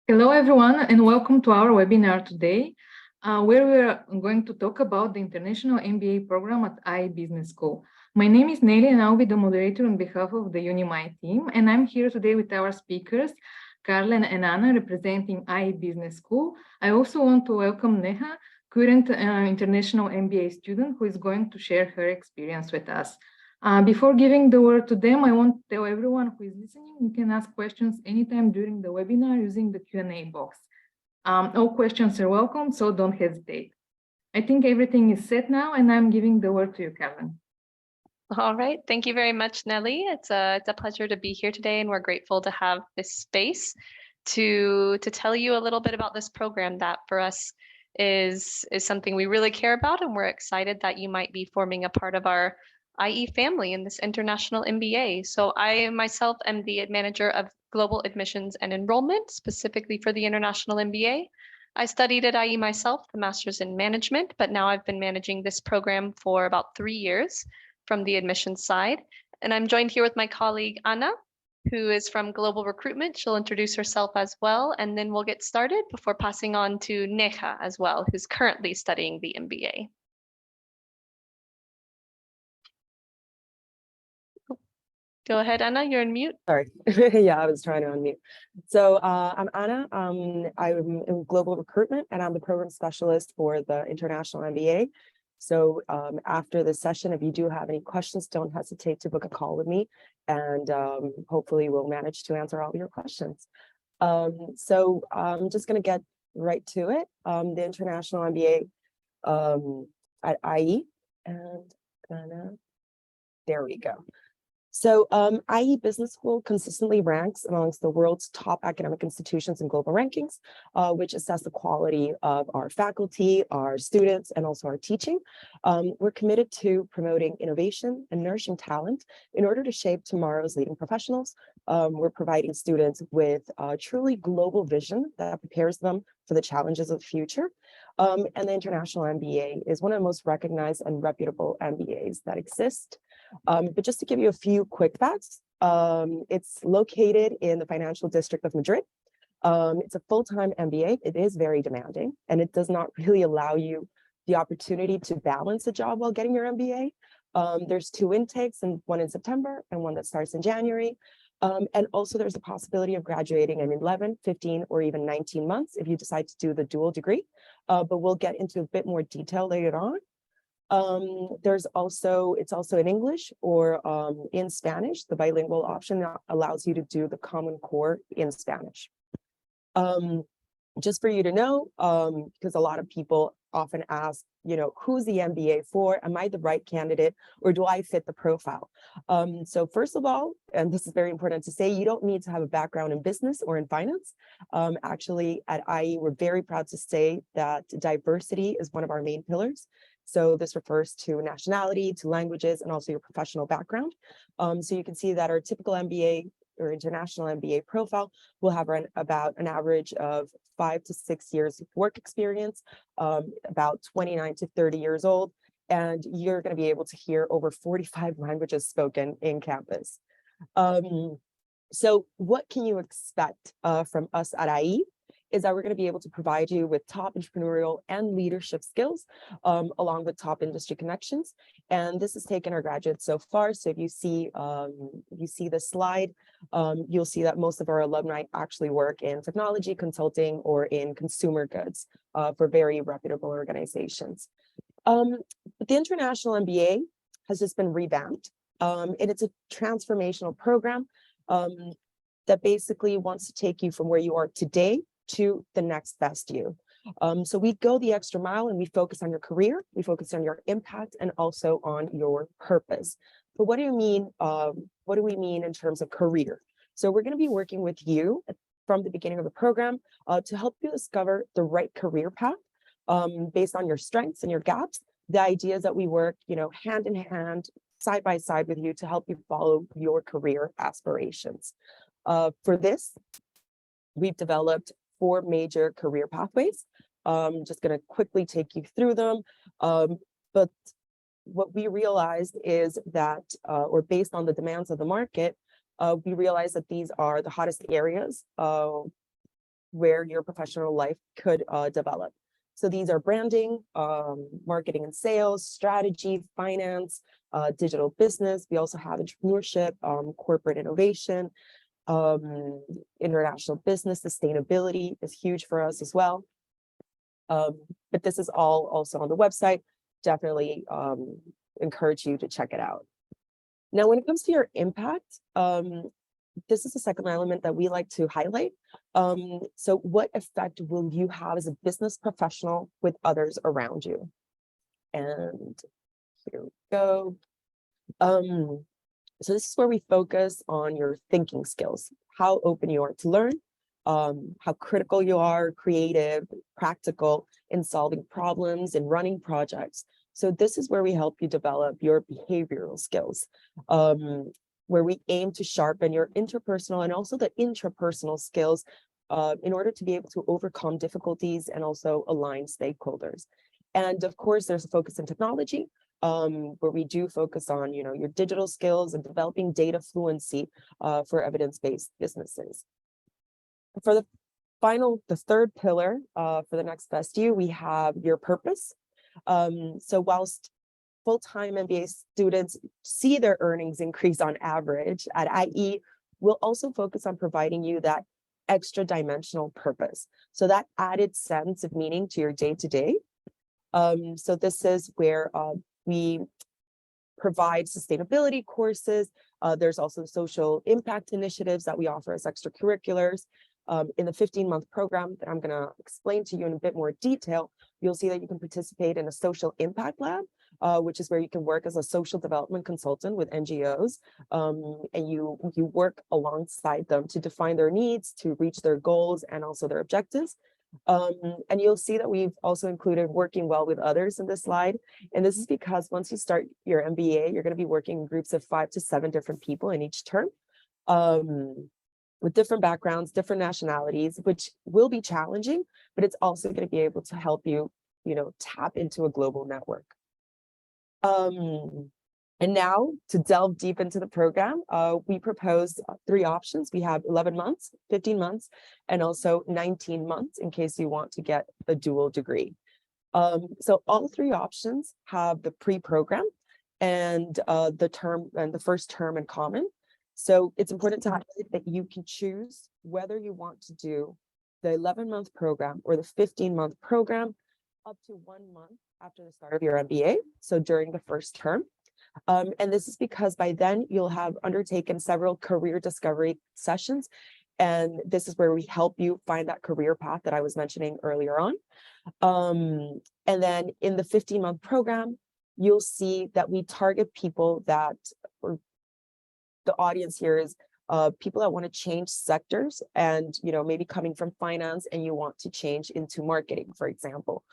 Hello, everyone, and welcome to our webinar today, where we are going to talk about the International MBA program at IE Business School. My name is Nelly, and I'll be the moderator on behalf of the UniMI team. And I'm here today with our speakers, Carla and Anna, representing IE Business School. I also want to welcome Neha, current International MBA student, who is going to share her experience with us. Before giving the word to them, I want to tell everyone who is listening, you can ask questions anytime during the webinar using the Q&A box. All questions are welcome, so don't hesitate. I think everything is set now, and I'm giving the word to you, Kevin. All right. Thank you very much, Nelly. It's a pleasure to be here today, and we're grateful to have this space to tell you a little bit about this program that for us is something we really care about, and we're excited that you might be forming a part of our IE family in this International MBA. So I myself am the manager of global admissions and enrollment, specifically for the International MBA. I studied at IE myself, the master's in management, but now I've been managing this program for about 3 years from the admissions side. And I'm joined here with my colleague, Anna, who is from Global Recruitment. She'll introduce herself as well, and then we'll get started before passing on to Neha as well, who's currently studying the MBA. Go ahead, Anna, you're on mute. Sorry. Yeah, I was trying to unmute. So I'm Anna. I'm in global recruitment, and I'm the program specialist for the International MBA. So after this session, if you do have any questions, don't hesitate to book a call with me, and hopefully we'll manage to answer all your questions. So I'm just going to get right to it. The International MBA at IE, and there we go. So IE Business School consistently ranks amongst the world's top academic institutions in global rankings, which assess the quality of our faculty, our students, and also our teaching. We're committed to promoting innovation and nourishing talent in order to shape tomorrow's leading professionals. We're providing students with a truly global vision that prepares them for the challenges of the future. And the International MBA is one of the most recognized and reputable MBAs that exist. But just to give you a few quick facts, it's located in the financial district of Madrid. It's a full-time MBA. It is very demanding, and it does not really allow you the opportunity to balance a job while getting your MBA. There's 2 intakes, and one in September and one that starts in January. And also there's a possibility of graduating in 11, 15, or even 19 months if you decide to do the dual degree. But we'll get into a bit more detail later on. It's also in English or in Spanish. The bilingual option allows you to do the Common Core in Spanish. Just for you to know, because a lot of people often ask, who's the MBA for? Am I the right candidate, or do I fit the profile? So first of all, and this is very important to say, you don't need to have a background in business or in finance. Actually, at IE, we're very proud to say that diversity is one of our main pillars. So this refers to nationality, to languages, and also your professional background. So you can see that our typical MBA or International MBA profile will have about an average of 5 to 6 years of work experience, about 29 to 30 years old, and you're going to be able to hear over 45 languages spoken in campus. So what can you expect from us at IE? Is that we're going to be able to provide you with top entrepreneurial and leadership skills, along with top industry connections. And this has taken our graduates so far. So if you see this slide, you'll see that most of our alumni actually work in technology, consulting, or in consumer goods for very reputable organizations. But the International MBA has just been revamped, and it's a transformational program that basically wants to take you from where you are today to the next best you. So we go the extra mile, and we focus on your career, we focus on your impact, and also on your purpose. But what do you mean? What do we mean in terms of career? So we're going to be working with you from the beginning of the program to help you discover the right career path based on your strengths and your gaps. The idea is that we work, hand in hand, side by side with you to help you follow your career aspirations. For this, we've developed 4 major career pathways. I'm just going to quickly take you through them. But what we realized is that, or based on the demands of the market, we realized that these are the hottest areas where your professional life could develop. So these are branding, marketing and sales, strategy, finance, digital business. We also have entrepreneurship, corporate innovation, international business, sustainability is huge for us as well. But this is all also on the website. Definitely encourage you to check it out. Now, when it comes to your impact, this is the second element that we like to highlight. So what effect will you have as a business professional with others around you? And here we go. So this is where we focus on your thinking skills, how open you are to learn, how critical you are, creative, practical in solving problems and running projects. So this is where we help you develop your behavioral skills, where we aim to sharpen your interpersonal and also the intrapersonal skills in order to be able to overcome difficulties and also align stakeholders. And of course, there's a focus in technology, where we do focus on, your digital skills and developing data fluency for evidence-based businesses. For the third pillar for the next best you, we have your purpose. So whilst full-time MBA students see their earnings increase on average at IE, we'll also focus on providing you that extra dimensional purpose. So that added sense of meaning to your day-to-day. So this is where we provide sustainability courses. There's also social impact initiatives that we offer as extracurriculars. In the 15-month program that I'm going to explain to you in a bit more detail, you'll see that you can participate in a social impact lab, which is where you can work as a social development consultant with NGOs, and you work alongside them to define their needs, to reach their goals and also their objectives. And you'll see that we've also included working well with others in this slide. And this is because once you start your MBA, you're going to be working in groups of 5 to 7 different people in each term. With different backgrounds, different nationalities, which will be challenging, but it's also going to be able to help you, tap into a global network. And now to delve deep into the program, we propose 3 options. We have 11 months, 15 months, and also 19 months in case you want to get a dual degree. So all 3 options have the pre-program and the first term in common. So it's important to highlight that you can choose whether you want to do the 11-month program or the 15-month program up to 1 month after the start of your MBA, so during the first term. And this is because by then you'll have undertaken several career discovery sessions. And this is where we help you find that career path that I was mentioning earlier on. And then in the 15-month program, you'll see that we target people that, or the audience here is people that want to change sectors and, maybe coming from finance and you want to change into marketing, for example.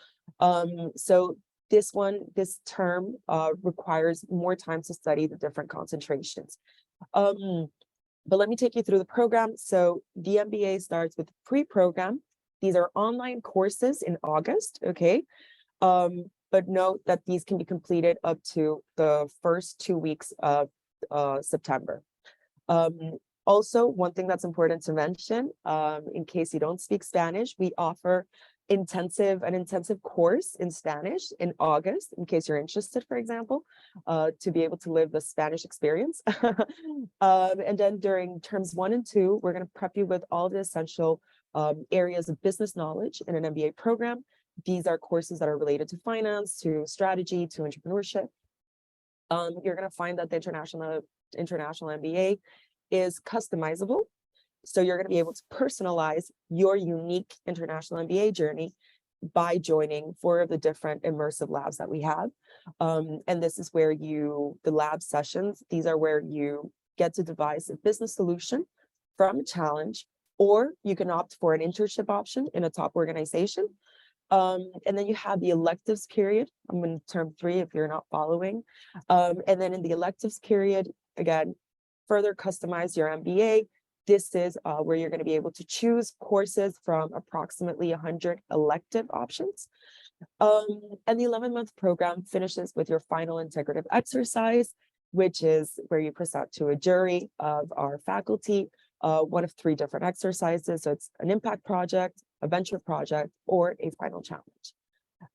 So this term requires more time to study the different concentrations. But let me take you through the program. So the MBA starts with pre-program. These are online courses in August, okay? But note that these can be completed up to the first 2 weeks of September. Also, one thing that's important to mention, in case you don't speak Spanish, we offer an intensive course in Spanish in August, in case you're interested, for example, to be able to live the Spanish experience. And then during terms 1 and 2, we're going to prep you with all the essential areas of business knowledge in an MBA program. These are courses that are related to finance, to strategy, to entrepreneurship. You're going to find that the International MBA is customizable. So you're going to be able to personalize your unique International MBA journey by joining 4 of the different immersive labs that we have. And this is where the lab sessions, these are where you get to devise a business solution from a challenge, or you can opt for an internship option in a top organization. And then you have the electives period. I'm in term 3 if you're not following. And then in the electives period, again, further customize your MBA. This is where you're going to be able to choose courses from approximately 100 elective options. And the 11-month program finishes with your final integrative exercise, which is where you present to a jury of our faculty one of 3 different exercises. So it's an impact project, a venture project, or a final challenge.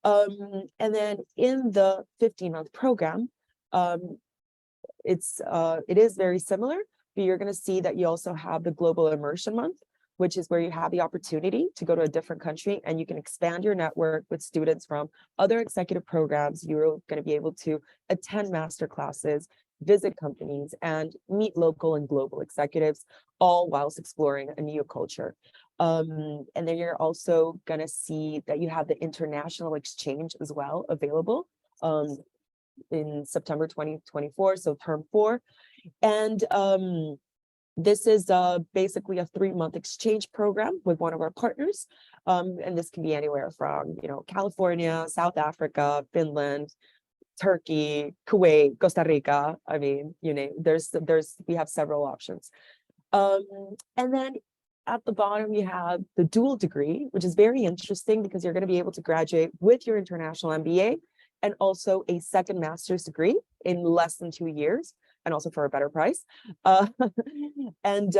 And then in the 15-month program, it is very similar, but you're going to see that you also have the Global Immersion Month, which is where you have the opportunity to go to a different country and you can expand your network with students from other executive programs. You're going to be able to attend master classes, visit companies, and meet local and global executives, all whilst exploring a new culture. And then you're also going to see that you have the international exchange as well available in September 2024, so term 4. And this is basically a 3-month exchange program with one of our partners. And this can be anywhere from, California, South Africa, Finland, Turkey, Kuwait, Costa Rica. I mean, we have several options. And then at the bottom, you have the dual degree, which is very interesting because you're going to be able to graduate with your International MBA and also a second master's degree in less than 2 years, and also for a better price. And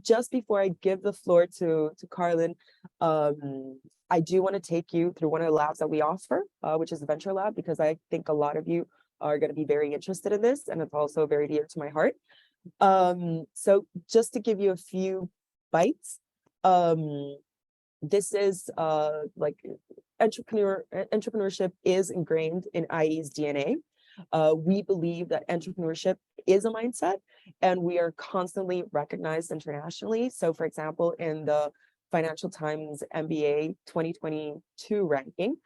just before I give the floor to Carlin, I do want to take you through one of the labs that we offer, which is the Venture Lab, because I think a lot of you are going to be very interested in this, and it's also very dear to my heart. So just to give you a few bites, this is like entrepreneurship is ingrained in IE's DNA. We believe that entrepreneurship is a mindset, and we are constantly recognized internationally. So for example, in the Financial Times MBA 2022 ranking,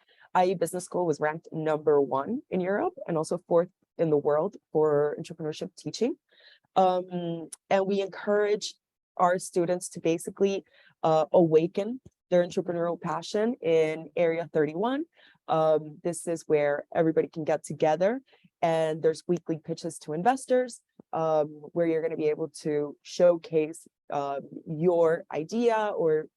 IE Business School was ranked #1 in Europe and also 4th in the world for entrepreneurship teaching. And we encourage our students to basically awaken their entrepreneurial passion in Area 31. This is where everybody can get together, and there's weekly pitches to investors, where you're going to be able to showcase your idea or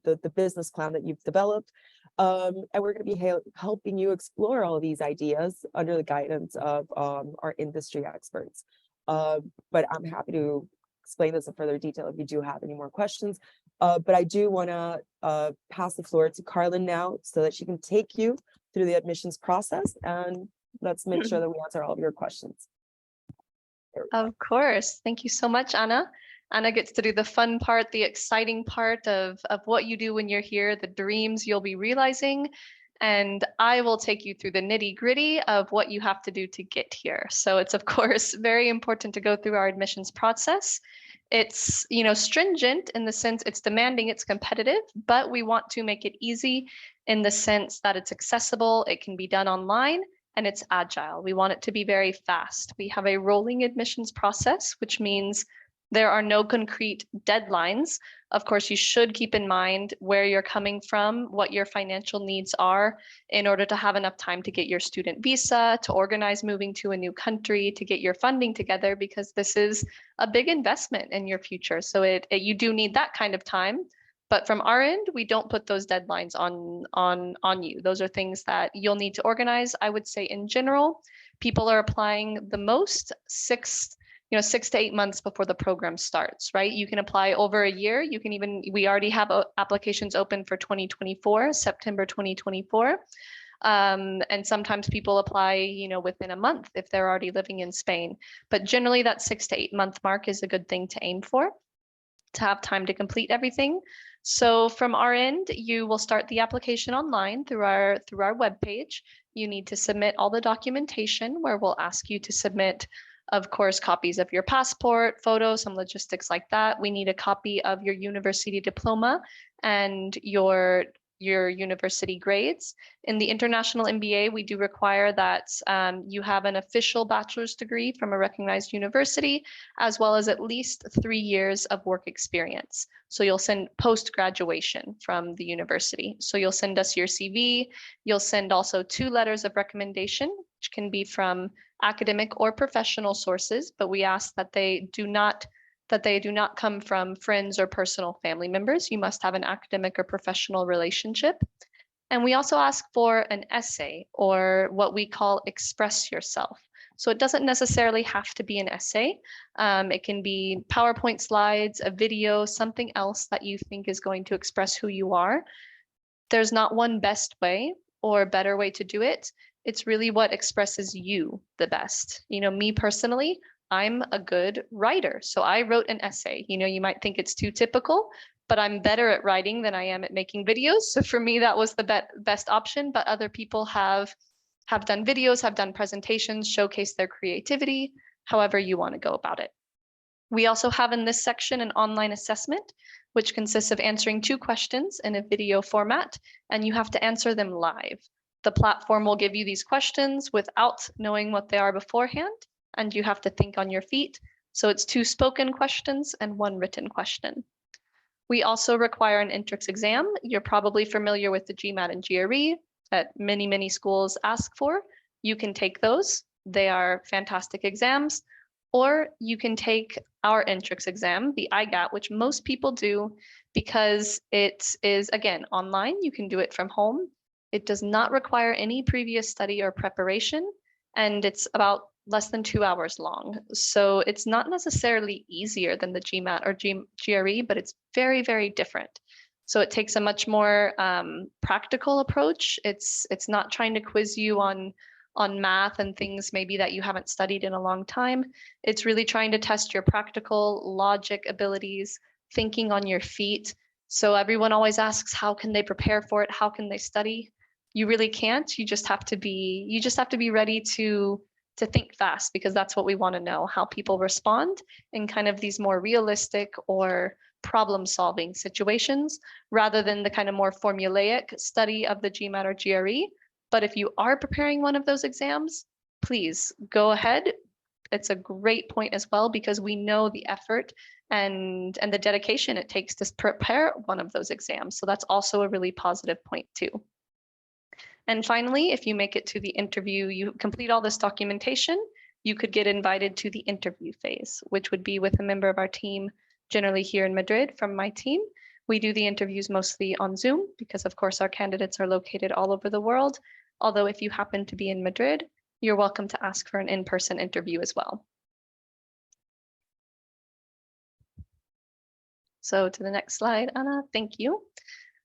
the business plan that you've developed. And we're going to be helping you explore all of these ideas under the guidance of our industry experts. But I'm happy to explain this in further detail if you do have any more questions. But I do want to pass the floor to Carlin now so that she can take you through the admissions process, and let's make sure that we answer all of your questions. Of course. Thank you so much, Anna. Anna gets to do the fun part, the exciting part of what you do when you're here, the dreams you'll be realizing. And I will take you through the nitty-gritty of what you have to do to get here. So it's, of course, very important to go through our admissions process. It's, stringent in the sense it's demanding, it's competitive, but we want to make it easy in the sense that it's accessible, it can be done online, and it's agile. We want it to be very fast. We have a rolling admissions process, which means there are no concrete deadlines. Of course, you should keep in mind where you're coming from, what your financial needs are in order to have enough time to get your student visa, to organize moving to a new country, to get your funding together, because this is a big investment in your future. So you do need that kind of time. But from our end, we don't put those deadlines on you. Those are things that you'll need to organize. I would say in general, people are applying the most 6 to 8 months before the program starts, right? You can apply over a year. We already have applications open for 2024, September 2024. And sometimes people apply, within a month if they're already living in Spain. But generally that 6 to 8 month mark is a good thing to aim for, to have time to complete everything. So from our end, you will start the application online through our webpage. You need to submit all the documentation, where we'll ask you to submit, of course, copies of your passport, photos, some logistics like that. We need a copy of your university diploma and your university grades. In the International MBA, we do require that you have an official bachelor's degree from a recognized university, as well as at least 3 years of work experience. So you'll send post-graduation from the university. So you'll send us your CV. You'll send also 2 letters of recommendation, which can be from academic or professional sources, but we ask that they do not come from friends or personal family members. You must have an academic or professional relationship. And we also ask for an essay, or what we call express yourself. So it doesn't necessarily have to be an essay. It can be PowerPoint slides, a video, something else that you think is going to express who you are. There's not one best way or better way to do it. It's really what expresses you the best. You know, me personally, I'm a good writer. So I wrote an essay. You know, you might think it's too typical, but I'm better at writing than I am at making videos. So for me, that was the best option. But other people have done videos, have done presentations, showcase their creativity, however you want to go about it. We also have in this section an online assessment, which consists of answering 2 questions in a video format, and you have to answer them live. The platform will give you these questions without knowing what they are beforehand, and you have to think on your feet. So it's 2 spoken questions and 1 written question. We also require an entrance exam. You're probably familiar with the GMAT and GRE that many schools ask for. You can take those. They are fantastic exams. Or you can take our entrance exam, the IGAT, which most people do because it is, again, online. You can do it from home. It does not require any previous study or preparation, and it's about less than 2 hours long. So it's not necessarily easier than the GMAT or GRE, but it's very different. So it takes a much more practical approach. It's not trying to quiz you on math and things maybe that you haven't studied in a long time. It's really trying to test your practical logic abilities, thinking on your feet. So everyone always asks, how can they prepare for it? How can they study? You really can't. You just have to be ready to think fast, because that's what we want to know, how people respond in kind of these more realistic or problem-solving situations, rather than the kind of more formulaic study of the GMAT or GRE. But if you are preparing one of those exams, please go ahead. It's a great point as well, because we know the effort and the dedication it takes to prepare one of those exams. So that's also a really positive point too. And finally, if you make it to the interview, you complete all this documentation, you could get invited to the interview phase, which would be with a member of our team, generally here in Madrid from my team. We do the interviews mostly on Zoom because, of course, our candidates are located all over the world. Although if you happen to be in Madrid, you're welcome to ask for an in-person interview as well. So to the next slide, Anna, thank you.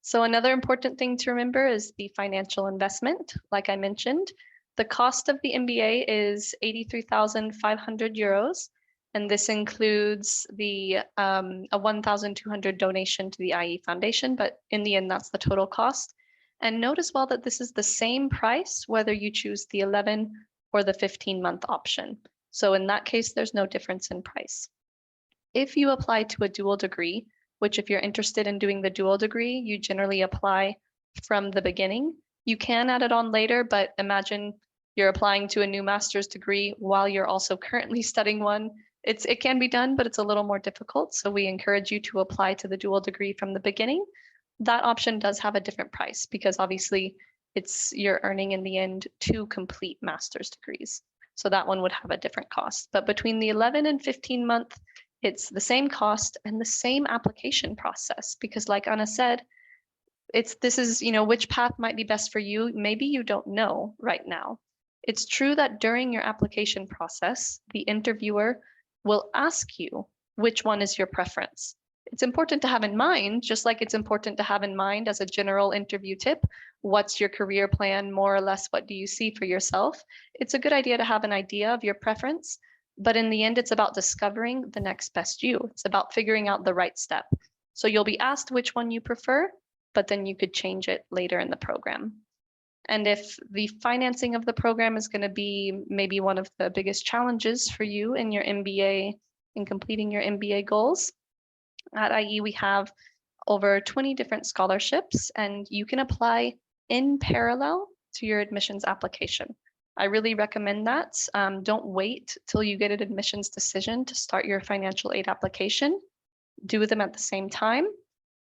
So another important thing to remember is the financial investment. Like I mentioned, the cost of the MBA is 83,500 euros. And this includes the a 1,200 donation to the IE Foundation, but in the end, that's the total cost. And note as well that this is the same price, whether you choose the 11 or the 15-month option. So in that case, there's no difference in price. If you apply to a dual degree, which if you're interested in doing the dual degree, you generally apply from the beginning. You can add it on later, but imagine you're applying to a new master's degree while you're also currently studying one. It can be done, but it's a little more difficult. So we encourage you to apply to the dual degree from the beginning. That option does have a different price because obviously you're earning in the end 2 complete master's degrees. So that one would have a different cost. But between the 11 and 15 month, it's the same cost and the same application process, because like Anna said, this is, which path might be best for you. Maybe you don't know right now. It's true that during your application process, the interviewer will ask you which one is your preference. It's important to have in mind, just like it's important to have in mind as a general interview tip, what's your career plan, more or less, what do you see for yourself? It's a good idea to have an idea of your preference. But in the end, it's about discovering the next best you. It's about figuring out the right step. So you'll be asked which one you prefer, but then you could change it later in the program. And if the financing of the program is going to be maybe one of the biggest challenges for you in your MBA, in completing your MBA goals, at IE we have over 20 different scholarships, and you can apply in parallel to your admissions application. I really recommend that. Don't wait till you get an admissions decision to start your financial aid application. Do them at the same time,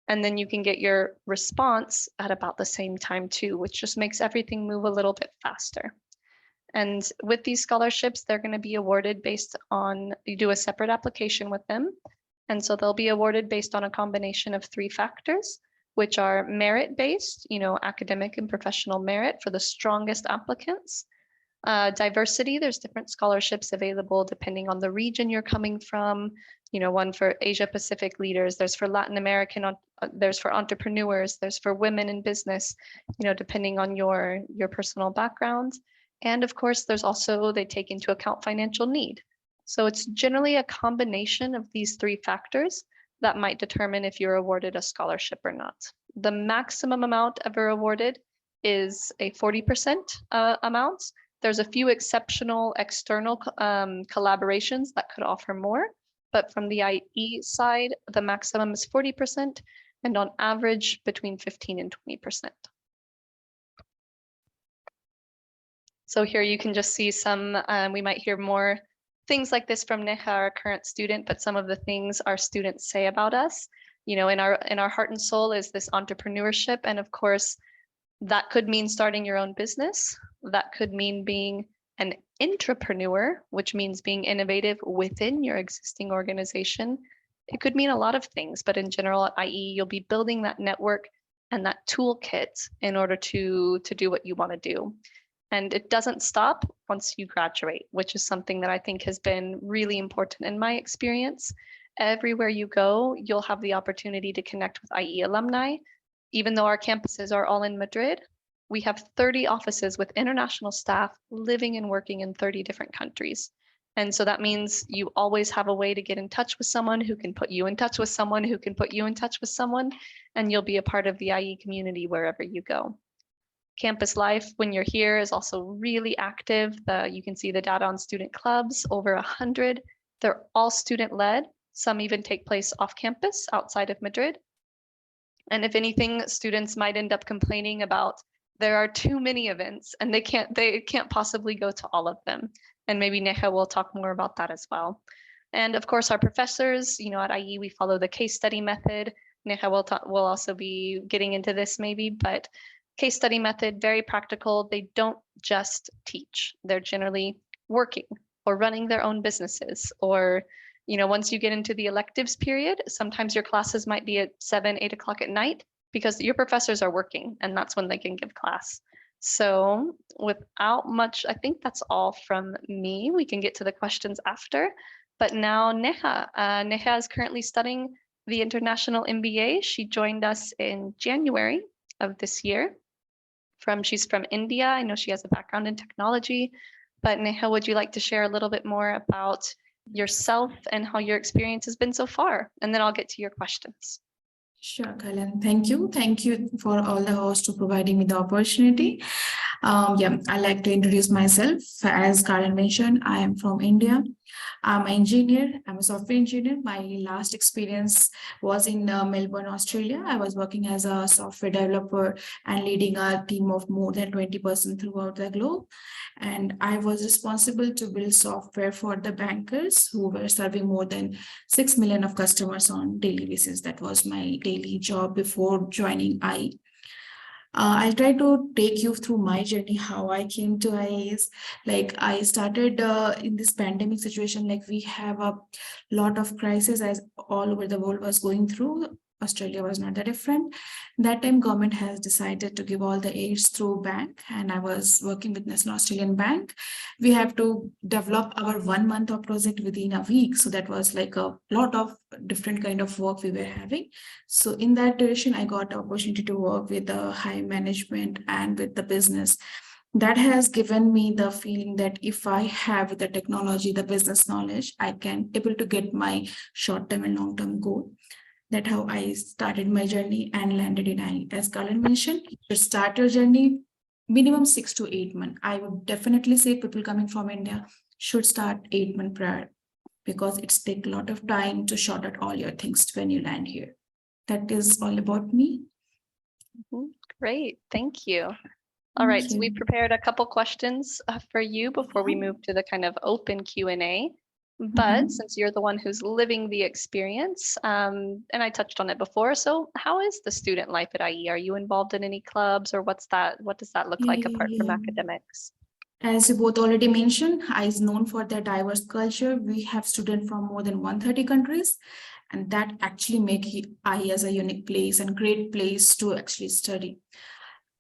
and then you can get your response at about the same time too, which just makes everything move a little bit faster. And with these scholarships, they're going to be awarded based on, you do a separate application with them. And so they'll be awarded based on a combination of 3 factors, which are merit-based, academic and professional merit for the strongest applicants. Diversity, there's different scholarships available depending on the region you're coming from. One for Asia Pacific leaders, there's for Latin American, there's for entrepreneurs, there's for women in business, depending on your personal background. And of course, there's also, they take into account financial need. So it's generally a combination of these three factors that might determine if you're awarded a scholarship or not. The maximum amount ever awarded is a 40% amount. There's a few exceptional external collaborations that could offer more, but from the IE side, the maximum is 40%, and on average between 15 and 20%. So here you can just see some, we might hear more things like this from Neha, our current student, but some of the things our students say about us, in our heart and soul is this entrepreneurship. And of course, that could mean starting your own business. That could mean being an intrapreneur, which means being innovative within your existing organization. It could mean a lot of things, but in general at IE, you'll be building that network and that toolkit in order to do what you want to do. And it doesn't stop once you graduate, which is something that I think has been really important in my experience. Everywhere you go, you'll have the opportunity to connect with IE alumni. Even though our campuses are all in Madrid, we have 30 offices with international staff living and working in 30 different countries. And so that means you always have a way to get in touch with someone who can put you in touch with someone who can put you in touch with someone, and you'll be a part of the IE community wherever you go. Campus life when you're here is also really active. You can see the data on student clubs, over 100. They're all student-led. Some even take place off campus outside of Madrid. And if anything, students might end up complaining about there are too many events and they can't possibly go to all of them. And maybe Neha will talk more about that as well. And of course, our professors, at IE, we follow the case study method. Neha will also be getting into this maybe, but case study method, very practical. They don't just teach. They're generally working or running their own businesses, or once you get into the electives period, sometimes your classes might be at 7, 8 o'clock at night because your professors are working and that's when they can give class. So without much, I think that's all from me. We can get to the questions after, but now Neha. Neha is currently studying the International MBA. She joined us in January of this year. She's from India. I know she has a background in technology, but Neha, would you like to share a little bit more about yourself and how your experience has been so far? And then I'll get to your questions. Sure, Kalan. Thank you. Thank you for all the hosts for providing me the opportunity. I'd like to introduce myself. As Karan mentioned, I am from India. I'm an engineer. I'm a software engineer. My last experience was in Melbourne, Australia. I was working as a software developer and leading a team of more than 20% throughout the globe. And I was responsible to build software for the bankers who were serving more than 6 million of customers on daily basis. That was my daily job before joining IE. I'll try to take you through my journey, how I came to IAS. Like I started in this pandemic situation, like we have a lot of crises as all over the world was going through. Australia was not that different. That time government has decided to give all the aids through bank, and I was working with National Australian Bank. We have to develop our 1 month of project within a week. So that was like a lot of different kind of work we were having. So in that duration, I got the opportunity to work with the high management and with the business. That has given me the feeling that if I have the technology, the business knowledge, I can able to get my short-term and long-term goal. That's how I started my journey and landed in IE. As Kalan mentioned, to start your journey, minimum 6 to 8 months. I would definitely say people coming from India should start 8 months prior, because it's take a lot of time to sort out all your things when you land here. That is all about me. Great, thank you. All right, so we prepared a couple questions for you before we move to the kind of open Q&A. But since you're the one who's living the experience, and I touched on it before, so how is the student life at IE? Are you involved in any clubs, or what does that look like apart from academics? As you both already mentioned, IE is known for their diverse culture. We have students from more than 130 countries, and that actually make IE as a unique place and great place to actually study.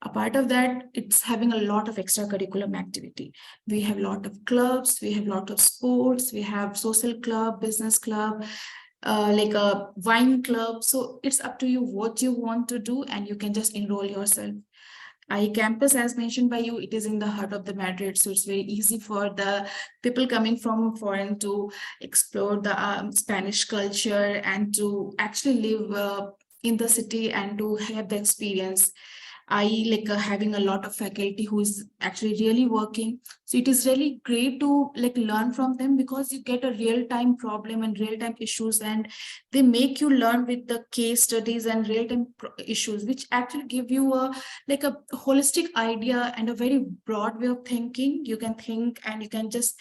A part of that, it's having a lot of extracurricular activity. We have a lot of clubs, we have a lot of sports, we have social club, business club, like a wine club. So it's up to you what you want to do, and you can just enroll yourself. iCampus, as mentioned by you, it is in the heart of the Madrid, so it's very easy for the people coming from foreign to explore the Spanish culture and to actually live in the city and to have the experience. I like having a lot of faculty who is actually really working. So it is really great to like learn from them, because you get a real-time problem and real-time issues, and they make you learn with the case studies and real-time issues, which actually give you a like a holistic idea and a very broad way of thinking. You can think and you can just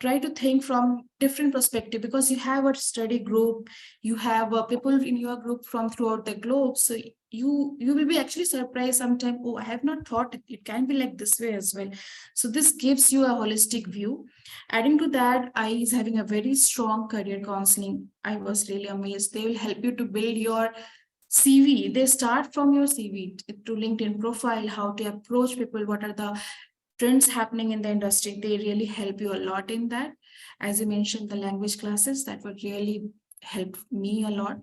try to think from different perspective, because you have a study group, you have people in your group from throughout the globe. So you will be actually surprised sometime, oh, I have not thought it can be like this way as well. So this gives you a holistic view. Adding to that, I is having a very strong career counseling. I was really amazed. They will help you to build your CV. They start from your CV to LinkedIn profile, how to approach people, what are the trends happening in the industry. They really help you a lot in that. As you mentioned, the language classes, that would really help me a lot.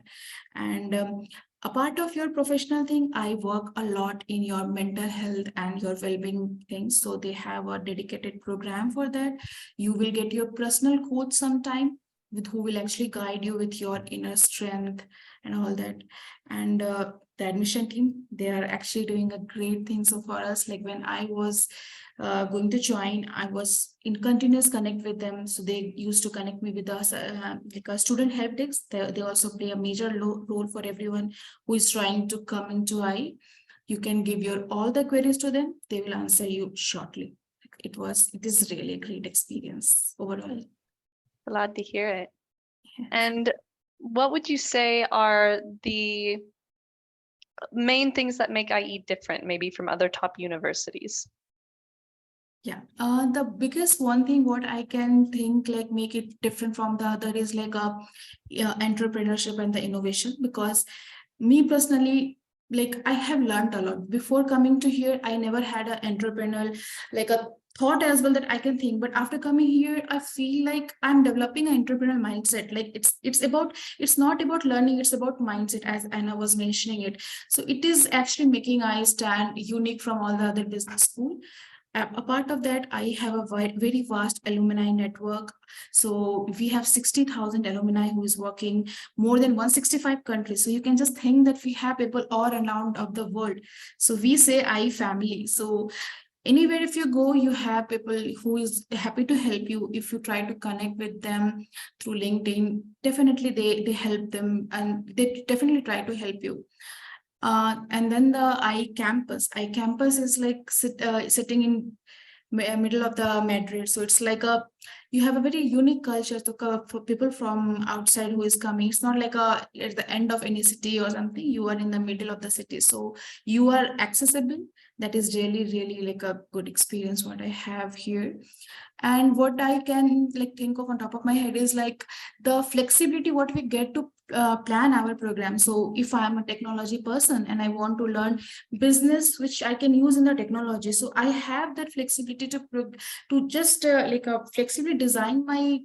And a part of your professional thing, I work a lot in your mental health and your well-being things. So they have a dedicated program for that. You will get your personal coach sometime, with who will actually guide you with your inner strength and all that. And the admission team, they are actually doing a great thing. So for us, like when I was going to join, I was in continuous connect with them. So they used to connect me with us like a student help desk. They also play a major role for everyone who is trying to come into IE. You can give your all the queries to them. They will answer you shortly. It is really a great experience overall. Glad to hear it. And what would you say are the main things that make IE different, maybe from other top universities? Yeah, the biggest one thing what I can think like make it different from the other is like entrepreneurship and the innovation. Because me personally, like I have learned a lot before coming to here. I never had an entrepreneurial like a thought as well that I can think, but after coming here, I feel like I'm developing an entrepreneurial mindset. Like it's not about learning, it's about mindset, as Anna was mentioning it. So it is actually making I stand unique from all the other business school. A part of that, I have a very vast alumni network. So we have 60,000 alumni who is working more than 165 countries. So you can just think that we have people all around of the world. So we say I family. So anywhere if you go, you have people who is happy to help you. If you try to connect with them through LinkedIn, definitely they help them, and they definitely try to help you. And then the iCampus is like sitting in middle of the Madrid. So it's like you have a very unique culture for people from outside who is coming. It's not like at the end of any city or something. You are in the middle of the city. So you are accessible. That is really, really like a good experience what I have here. And what I can like think of on top of my head is like the flexibility what we get to plan our program. So if I'm a technology person and I want to learn business which I can use in the technology, so I have that flexibility to just like flexibly design my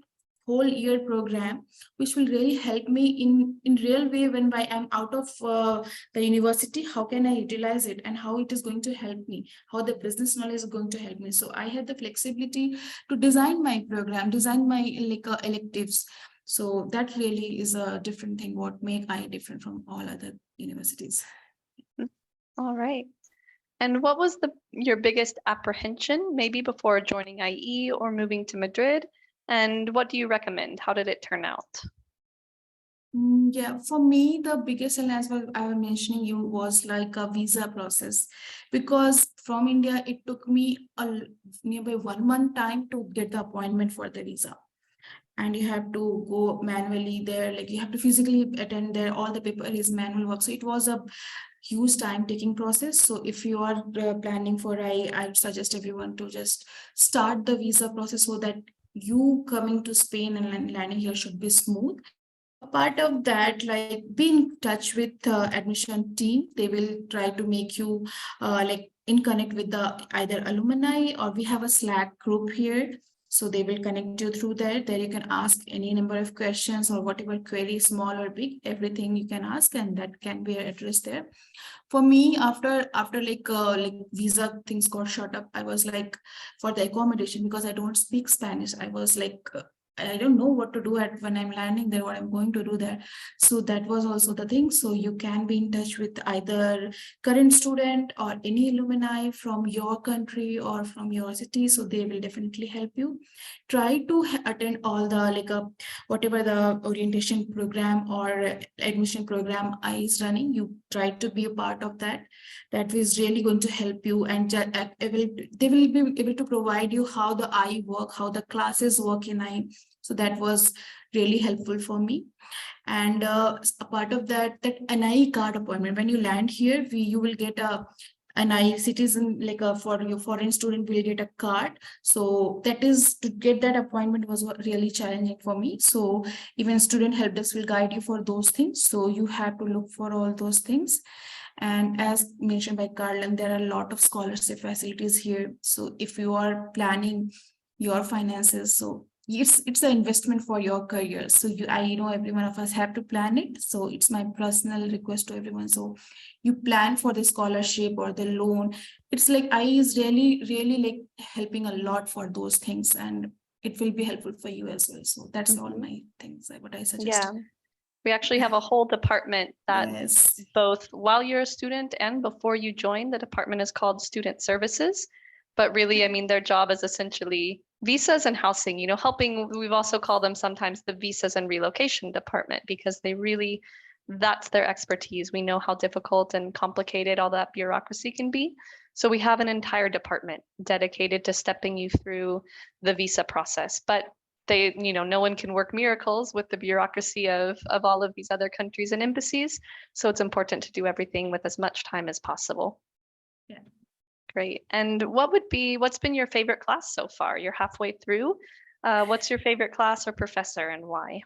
whole year program, which will really help me in real way when I'm out of the university. How can I utilize it, and how it is going to help me, how the business knowledge is going to help me. So I have the flexibility to design my program, design my like electives. So that really is a different thing what make I different from all other universities. All right. And what was your biggest apprehension, maybe before joining IE or moving to Madrid? And what do you recommend? How did it turn out? Yeah, for me, the biggest challenge, as well, I was mentioning you, was like a visa process, because from India, it took me nearby 1 month time to get the appointment for the visa. And you have to go manually there, like you have to physically attend there, all the paper is manual work. So it was a huge time taking process. So if you are planning for I'd suggest everyone to just start the visa process, so that you coming to Spain and landing here should be smooth. A part of that, like be in touch with admission team. They will try to make you like in connect with the either alumni, or we have a Slack group here. So they will connect you through there. There you can ask any number of questions or whatever query, small or big, everything you can ask, and that can be addressed there. For me, after like visa things got shut up, I was like, for the accommodation, because I don't speak Spanish, I was like, I don't know what to do at when I'm landing there, what I'm going to do there. So that was also the thing. So you can be in touch with either current student or any alumni from your country or from your city. So they will definitely help you. Try to attend all the like whatever the orientation program or admission program I is running. You try to be a part of that. That is really going to help you, and they will be able to provide you how the I work, how the classes work in I. So that was really helpful for me. And a part of that NI card appointment, when you land here, you will get an NI citizen, like for your foreign student will get a card. So that is, to get that appointment was really challenging for me. So even student help desk will guide you for those things. So you have to look for all those things. And as mentioned by Carlin, there are a lot of scholarship facilities here. So if you are planning your finances, so it's an investment for your career. So I know every one of us have to plan it. So it's my personal request to everyone. So you plan for the scholarship or the loan. It's like I is really like helping a lot for those things, and it will be helpful for you as well. So that's all my things, what I suggest. Yeah. We actually have a whole department that Yes. both while you're a student and before you join, the department is called Student Services. But really, I mean, their job is essentially visas and housing, helping. We've also called them sometimes the visas and relocation department, because that's their expertise. We know how difficult and complicated all that bureaucracy can be. So we have an entire department dedicated to stepping you through the visa process. But no one can work miracles with the bureaucracy of all of these other countries and embassies. So it's important to do everything with as much time as possible. Yeah. Great. And what's been your favorite class so far? You're halfway through. What's your favorite class or professor, and why?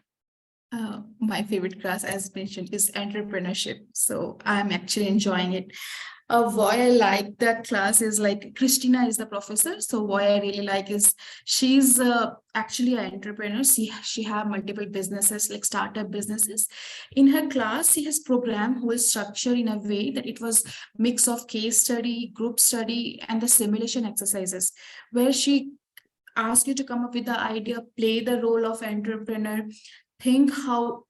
My favorite class, as mentioned, is entrepreneurship. So I'm actually enjoying it. Why I like that class is like Christina is the professor. So why I really like is she's actually an entrepreneur. She have multiple businesses, like startup businesses. In her class, she has programmed whole structure in a way that it was mix of case study, group study, and the simulation exercises, where she asks you to come up with the idea, play the role of entrepreneur, think how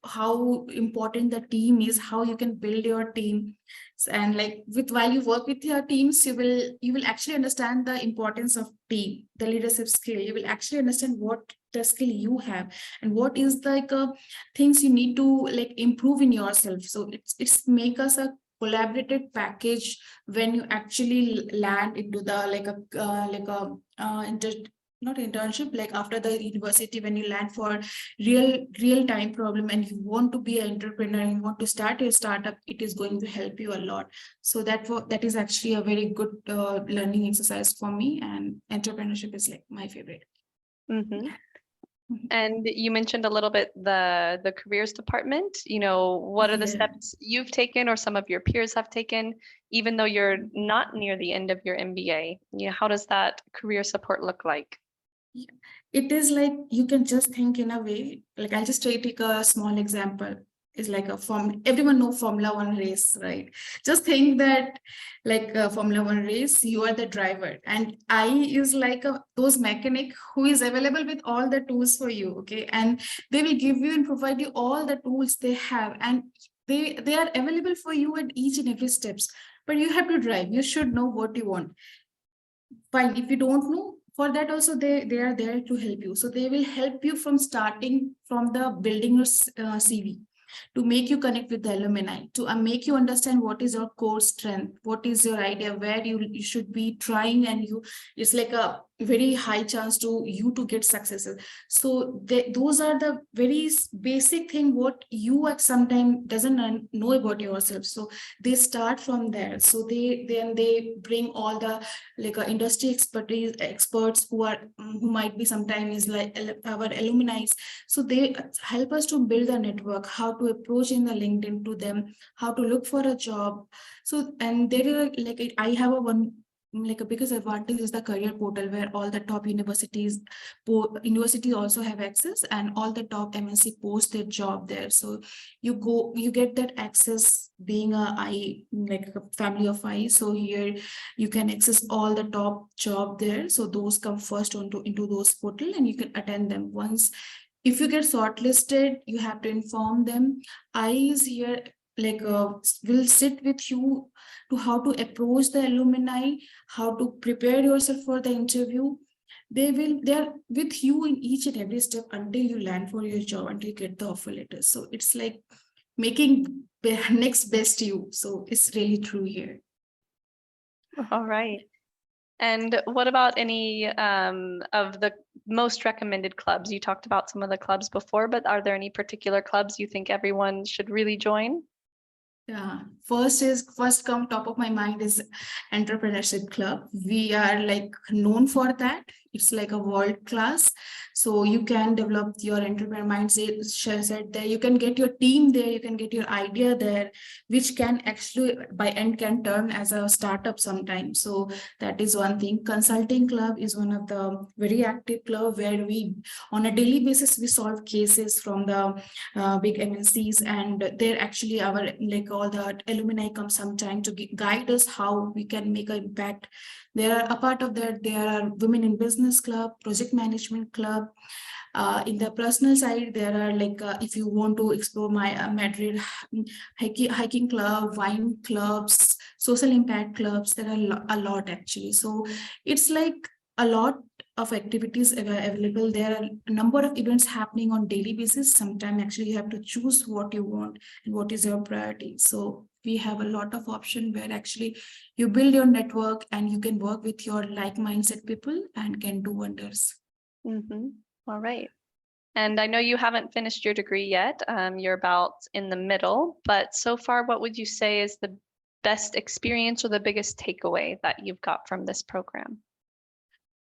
important the team is, how you can build your team. And like while you work with your teams, you will actually understand the importance of team, the leadership skill. You will actually understand what the skill you have and what is like things you need to like improve in yourself. So it's make us a collaborative package when you actually land into the not internship, like after the university, when you land for real time problem and you want to be an entrepreneur, you want to start a startup, it is going to help you a lot. So that is actually a very good learning exercise for me, and entrepreneurship is like my favorite. Mm-hmm. And you mentioned a little bit the careers department. What are the steps you've taken or some of your peers have taken, even though you're not near the end of your MBA? How does that career support look like? It is like, you can just think in a way, like I'll just take a small example. It's like everyone know Formula 1 race, right? Just think that like a Formula 1 race, you are the driver, and I is like those mechanic who is available with all the tools for you, okay? And they will give you and provide you all the tools they have, and they are available for you at each and every steps. But you have to drive. You should know what you want. Fine, if you don't know, for that also they are there to help you. So they will help you from starting from the building your CV, to make you connect with the alumni, to make you understand what is your core strength, what is your idea, where you should be trying, and it's like a very high chance to get successes. So those are the very basic thing what you at some time doesn't know about yourself. So they start from there. So they bring all the like industry experts who might be sometimes like our alumni. So they help us to build a network, how to approach in the LinkedIn to them, how to look for a job. So, and there are like I have like a biggest advantage is the career portal, where all the top universities also have access, and all the top MNC post their job there. So you get that access, being like a family of I. So here you can access all the top job there. So those come first into those portal, and you can attend them. Once if you get shortlisted, you have to inform them. I is here like will sit with you to how to approach the alumni, how to prepare yourself for the interview. They're with you in each and every step until you land for your job, until you get the offer letter. So it's like making next best you. So it's really true here. All right. And what about any of the most recommended clubs? You talked about some of the clubs before, but are there any particular clubs you think everyone should really join? Yeah, first come top of my mind is entrepreneurship club. We are like known for that. It's like a world class. So you can develop your entrepreneur mindset there. You can get your team there. You can get your idea there, which can actually by end can turn as a startup sometime. So that is one thing. Consulting club is one of the very active club where we on a daily basis we solve cases from the big MNCs, and they're actually our like all the alumni come sometime to guide us how we can make an impact. There are a part of that. There are women in business club, project management club. In the personal side, there are like if you want to explore my Madrid hiking club, wine clubs, social impact clubs. There are a lot actually. So it's like a lot of activities available. There are a number of events happening on daily basis. Sometimes actually you have to choose what you want and what is your priority. So we have a lot of option where actually you build your network and you can work with your like mindset people and can do wonders. All right. And I know you haven't finished your degree yet. You're about in the middle, but so far, what would you say is the best experience or the biggest takeaway that you've got from this program?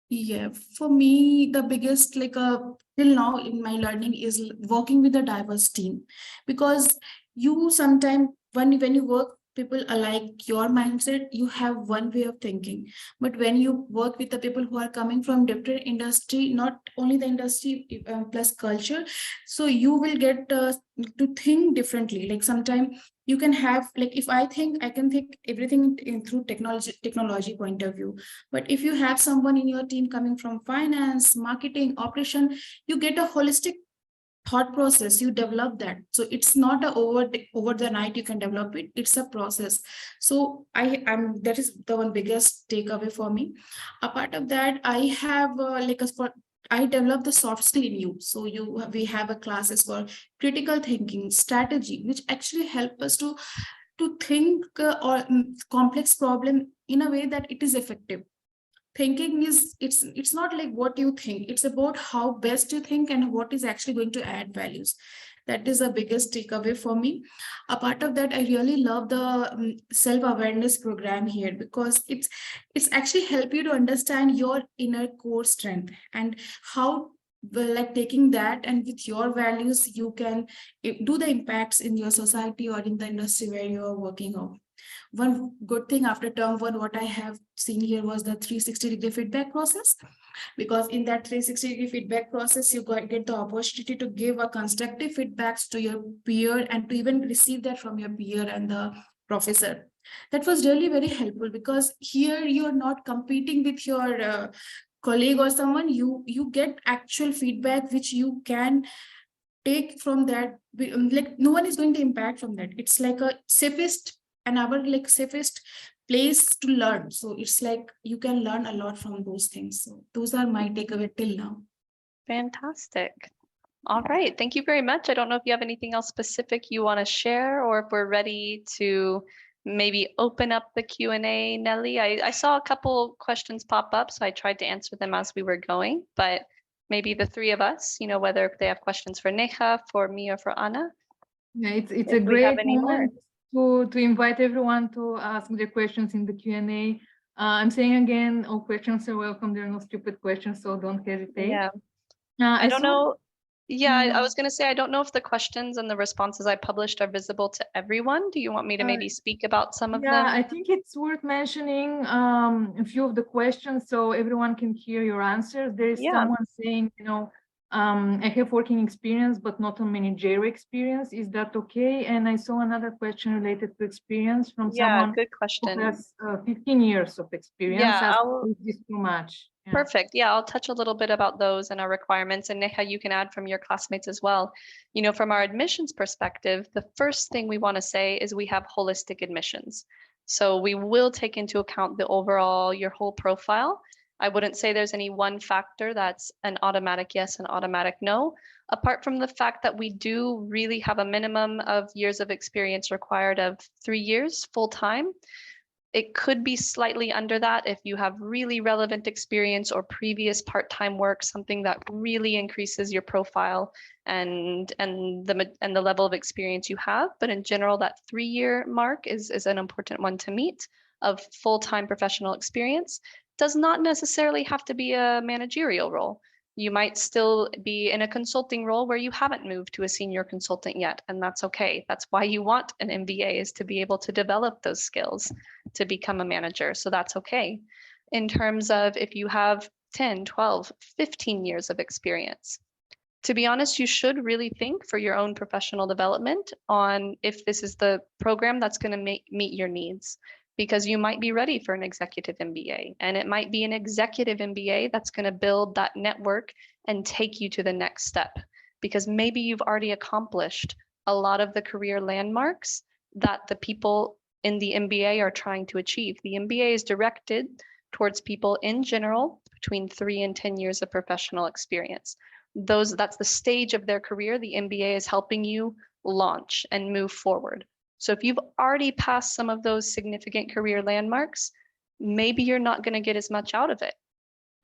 Yeah, for me, the biggest like till now in my learning is working with a diverse team, because you sometimes when you work people alike your mindset, you have one way of thinking, but when you work with the people who are coming from different industry, not only the industry plus culture, so you will get to think differently. Like sometimes you can have like if I think I can think everything through technology point of view, but if you have someone in your team coming from finance, marketing, operation, you get a holistic thought process. You develop that. So it's not a over the night you can develop it. It's a process. So I'm that is the one biggest takeaway for me. Apart of that, I have I develop the soft skill in you. So we have a classes for critical thinking, strategy, which actually help us to think complex problem in a way that it is effective. Thinking is it's not like what you think, it's about how best you think and what is actually going to add values. That is the biggest takeaway for me. A part of that, I really love the self-awareness program here, because it's actually help you to understand your inner core strength and how like taking that and with your values you can do the impacts in your society or in the industry where you are working on. One good thing after term one, what I have seen here was the 360-degree feedback process, because in that 360-degree feedback process, you get the opportunity to give a constructive feedbacks to your peer and to even receive that from your peer and the professor. That was really very helpful, because here you are not competing with your colleague or someone. You get actual feedback which you can take from that. Like no one is going to impact from that. It's like a safest and our like safest place to learn. So it's like you can learn a lot from those things. So those are my takeaway till now. Fantastic. All right. Thank you very much. I don't know if you have anything else specific you want to share, or if we're ready to maybe open up the Q&A, Nelly. I saw a couple questions pop up, so I tried to answer them as we were going, but maybe the three of us, whether they have questions for Neha, for me, or for Anna. Yeah, it's a If we have great any more. moment to invite everyone to ask their questions in the Q&A. I'm saying again, all questions are welcome. There are no stupid questions, so don't hesitate. Yeah. I don't know. Yeah, I was going to say, I don't know if the questions and the responses I published are visible to everyone. Do you want me to maybe speak about some of Yeah, them? I think it's worth mentioning a few of the questions so everyone can hear your answers. There is Yeah. someone saying, I have working experience, but not a managerial experience. Is that okay? And I saw another question related to experience from someone Good who question. has 15 years of experience. Yeah, Is this too much? Yeah. Perfect. Yeah, I'll touch a little bit about those and our requirements, and Neha, you can add from your classmates as well. From our admissions perspective, the first thing we want to say is we have holistic admissions. So we will take into account the overall, your whole profile. I wouldn't say there's any one factor that's an automatic yes and automatic no, apart from the fact that we do really have a minimum of years of experience required of 3 years full time. It could be slightly under that if you have really relevant experience or previous part-time work, something that really increases your profile and the level of experience you have. But in general, that 3-year mark is an important one to meet of full-time professional experience. Does not necessarily have to be a managerial role. You might still be in a consulting role where you haven't moved to a senior consultant yet, and that's okay. That's why you want an MBA, is to be able to develop those skills to become a manager. So that's okay. In terms of if you have 10, 12, 15 years of experience, to be honest, you should really think for your own professional development on if this is the program that's going to meet your needs, because you might be ready for an executive MBA, and it might be an executive MBA that's going to build that network and take you to the next step, because maybe you've already accomplished a lot of the career landmarks that the people in the MBA are trying to achieve. The MBA is directed towards people in general between 3 and 10 years of professional experience. That's the stage of their career the MBA is helping you launch and move forward. So if you've already passed some of those significant career landmarks, maybe you're not going to get as much out of it.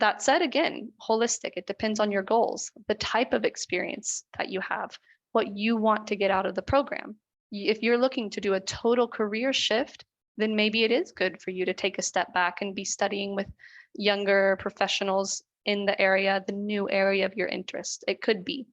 That said, again, holistic, it depends on your goals, the type of experience that you have, what you want to get out of the program. If you're looking to do a total career shift, then maybe it is good for you to take a step back and be studying with younger professionals in the area, the new area of your interest. It could be.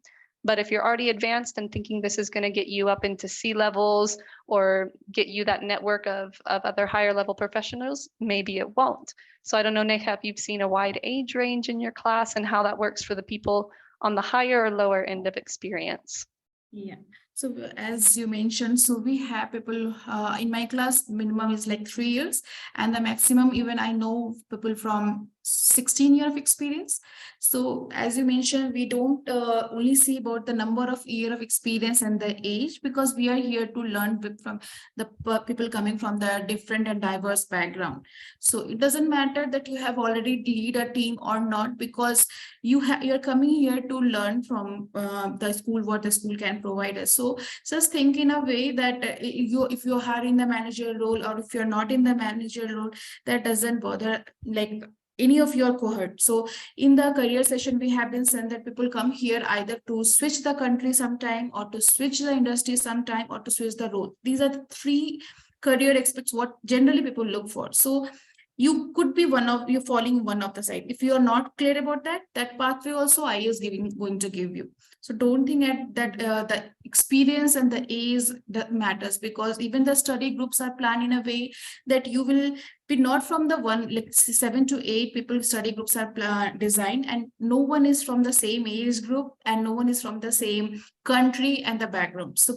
But if you're already advanced and thinking this is going to get you up into C levels or get you that network of other higher level professionals, maybe it won't. So I don't know, Neha, if you've seen a wide age range in your class and how that works for the people on the higher or lower end of experience. Yeah. So as you mentioned, so we have people in my class, minimum is like 3 years, and the maximum, even I know people from 16 years of experience. So as you mentioned, we don't only see about the number of year of experience and the age, because we are here to learn from the people coming from the different and diverse background. So it doesn't matter that you have already lead a team or not, because you're coming here to learn from the school, what the school can provide us. So just think in a way that if you are in the manager role or if you're not in the manager role, that doesn't bother like any of your cohort. So in the career session, we have been saying that people come here either to switch the country sometime, or to switch the industry sometime, or to switch the role. These are the 3 career aspects what generally people look for. So you could be you're falling one of the side. If you are not clear about that pathway also I is going to give you. So don't think that the experience and the age that matters, because even the study groups are planned in a way that you will be not from the one, like 7 to 8 people study groups are designed, and no one is from the same age group and no one is from the same country and the background. So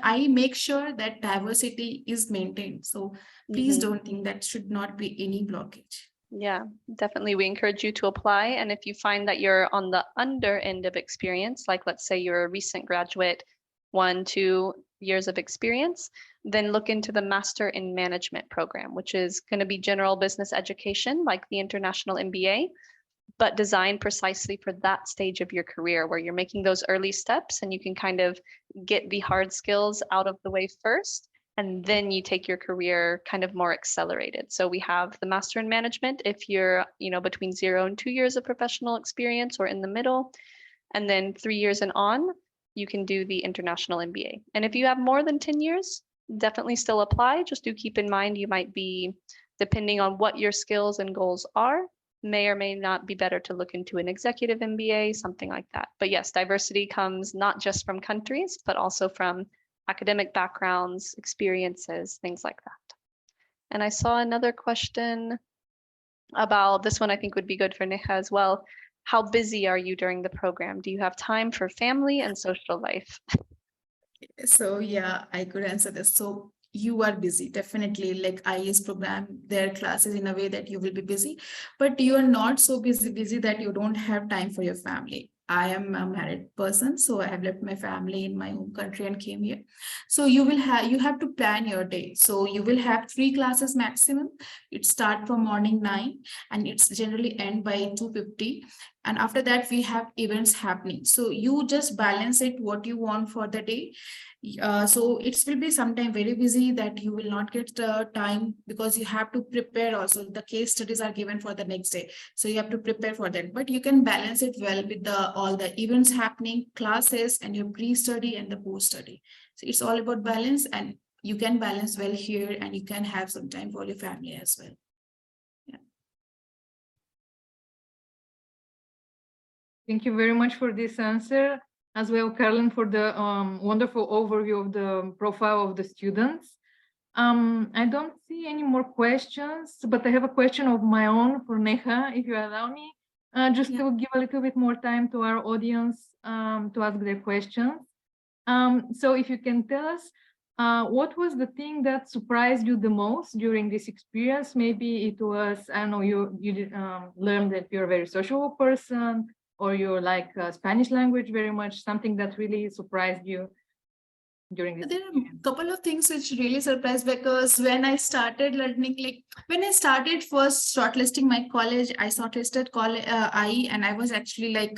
I make sure that diversity is maintained. So please don't think that should not be any blockage. Yeah, definitely. We encourage you to apply. And if you find that you're on the under end of experience, like let's say you're a recent graduate, 1, 2 years of experience, then look into the Master in Management program, which is going to be general business education like the International MBA, but designed precisely for that stage of your career where you're making those early steps and you can kind of get the hard skills out of the way first, and then you take your career kind of more accelerated. So we have the Master in Management if you're, between 0 and 2 years of professional experience or in the middle, and then 3 years and on, you can do the International MBA. And if you have more than 10 years, definitely still apply. Just do keep in mind you might be, depending on what your skills and goals are, may or may not be better to look into an executive MBA, something like that. But yes, diversity comes not just from countries, but also from academic backgrounds, experiences, things like that. And I saw another question about this one. I think would be good for Neha as well. How busy are you during the program? Do you have time for family and social life? So yeah, I could answer this. So you are busy, definitely, like IAS program their classes in a way that you will be busy, but you are not so busy that you don't have time for your family. I am a married person, so I have left my family in my home country and came here. So you have to plan your day. So you will have 3 classes maximum. It start from morning 9 and it's generally end by 2:50. And after that we have events happening. So you just balance it what you want for the day. So it will be sometime very busy that you will not get time, because you have to prepare. Also the case studies are given for the next day, so you have to prepare for that, but you can balance it well with the all the events happening, classes, and your pre-study and the post-study. So it's all about balance, and you can balance well here, and you can have some time for your family as well. Thank you very much for this answer, as well, Carolyn, for the wonderful overview of the profile of the students. I don't see any more questions, but I have a question of my own for Neha, if you allow me, just to give a little bit more time to our audience to ask their questions. So if you can tell us, what was the thing that surprised you the most during this experience? Maybe it was, I don't know, you did, learned that you're a very social person, or you like Spanish language very much, something that really surprised you during this? There are a couple of things which really surprised, because when I started learning, like when I started first shortlisting my college, I shortlisted college IE, and I was actually like,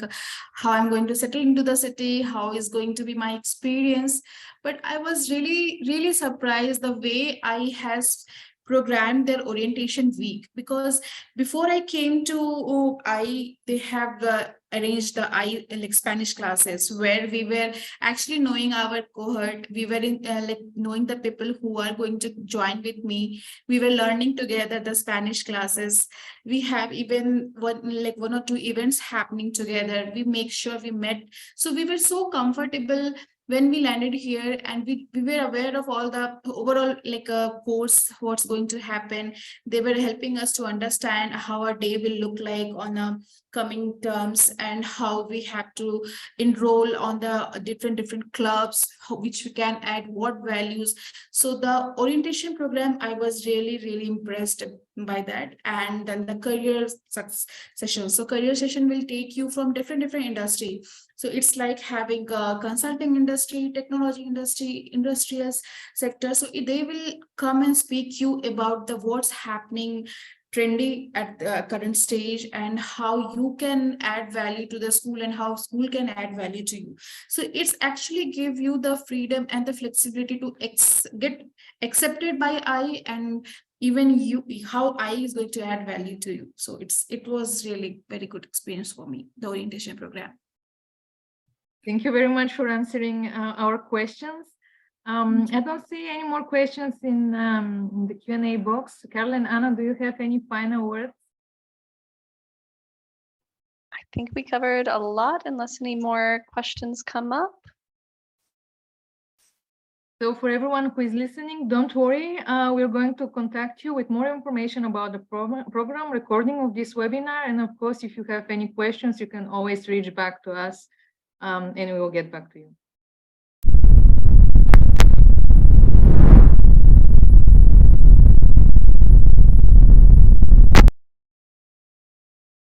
how I'm going to settle into the city, how is going to be my experience. But I was really surprised the way IE has programmed their orientation week, because before I came to IE, they have arranged the IE like Spanish classes, where we were actually knowing our cohort. We were in like knowing the people who are going to join with me. We were learning together the Spanish classes. We have even one or two events happening together. We make sure we met. So we were so comfortable when we landed here, and we were aware of all the overall like course, what's going to happen. They were helping us to understand how our day will look like on a coming terms, and how we have to enroll on the different clubs, which we can add what values. So the orientation program, I was really impressed by that. And then the career session. So career session will take you from different industry. So it's like having a consulting industry, technology industry, industrious sector. So they will come and speak you about the what's happening trendy at the current stage, and how you can add value to the school, and how school can add value to you. So it's actually give you the freedom and the flexibility to get accepted by I, and even you, how I is going to add value to you. So it was really very good experience for me, the orientation program. Thank you very much for answering our questions. I don't see any more questions in the Q&A box. Carol and Anna, do you have any final words? I think we covered a lot, unless any more questions come up. So for everyone who is listening, don't worry. We're going to contact you with more information about the program, recording of this webinar. And of course, if you have any questions, you can always reach back to us and we will get back to you.